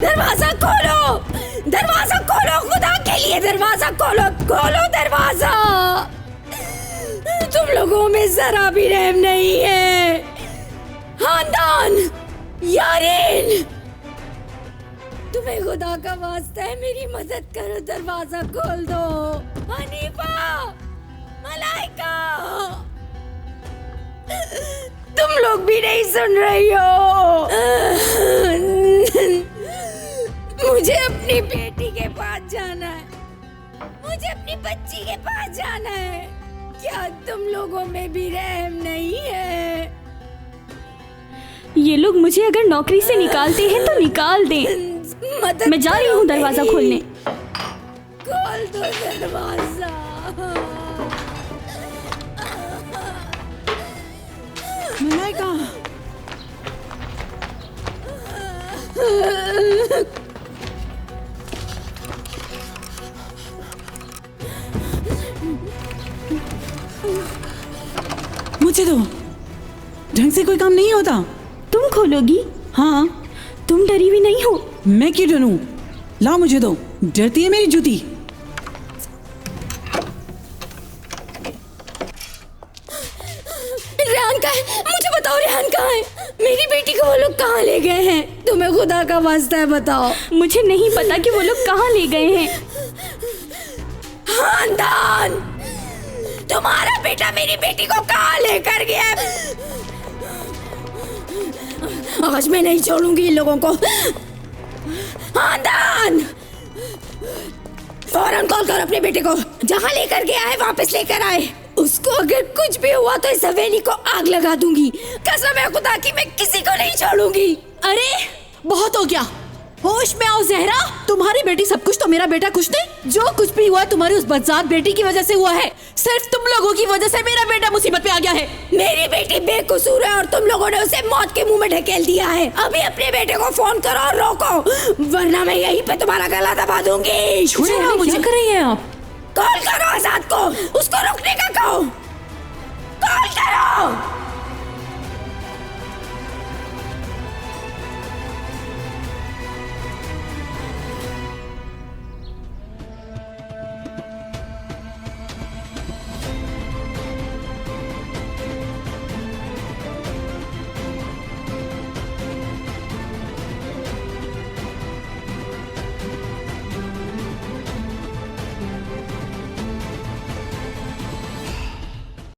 दरवाजा खोलो, दरवाजा खोलो, खुदा के लिए दरवाजा खोलो, खोलो दरवाजा। तुम लोगों में जरा भी रहम नहीं है। खानदान, यारीन, तुम्हें खुदा का वास्ता है, मेरी मदद करो, दरवाजा खोल दो। हनीफा, मलाइका, तुम लोग भी नहीं सुन रही हो। मुझे अपनी बेटी के पास जाना है, मुझे अपनी बच्ची के पास जाना है। क्या तुम लोगों में भी रहम नहीं है? ये लोग मुझे अगर नौकरी से निकालते हैं तो निकाल दें। मैं जा रही हूँ दरवाजा खोलने। खोल दो दरवाजा। मलाइका, मुझे दो, ढंग से कोई काम नहीं होता। तुम खोलोगी? हाँ। तुम डरी हुई नहीं हो? मैं क्यों डरूं? ला मुझे दो, डरती है मेरी जूती। रेहान कहाँ है? मुझे बताओ, रेहान कहाँ है? मेरी बेटी को वो लोग कहाँ ले गए हैं? तुम्हें खुदा का वास्ता है बताओ। मुझे नहीं पता कि वो लोग कहाँ ले गए हैं। खानदान, तुम्हारा बेटा मेरी बेटी को कहाँ लेकर गया? आज मैं नहीं छोड़ूंगी इन लोगों को। खानदान, फौरन कॉल कर अपने बेटे को, जहाँ लेकर गया है वापस लेकर आए। उसको अगर कुछ भी हुआ तो इस हवेली को आग लगा दूंगी। कसम है खुदा की, मैं किसी को नहीं छोड़ूंगी। अरे बहुत हो गया, होश में आओ ज़हरा। तुम्हारी बेटी सब कुछ तो मेरा बेटा कुछ नहीं। जो कुछ भी हुआ तुम्हारी उस बदजात बेटी की वजह से हुआ है। सिर्फ तुम लोगों की वजह से मेरा बेटा मुसीबत में आ गया है। मेरी बेटी बेकसूर है और तुम लोगों ने उसे मौत के मुंह में ढकेल दिया है। अभी अपने बेटे को फोन करो और रोको, वरना मैं यहीं पे तुम्हारा गला दबा दूंगी। छोड़िए ना मुझे। क्या कर रही हैं आप? कॉल करो आजाद को, उसको रोकने का कहो। कॉल करो।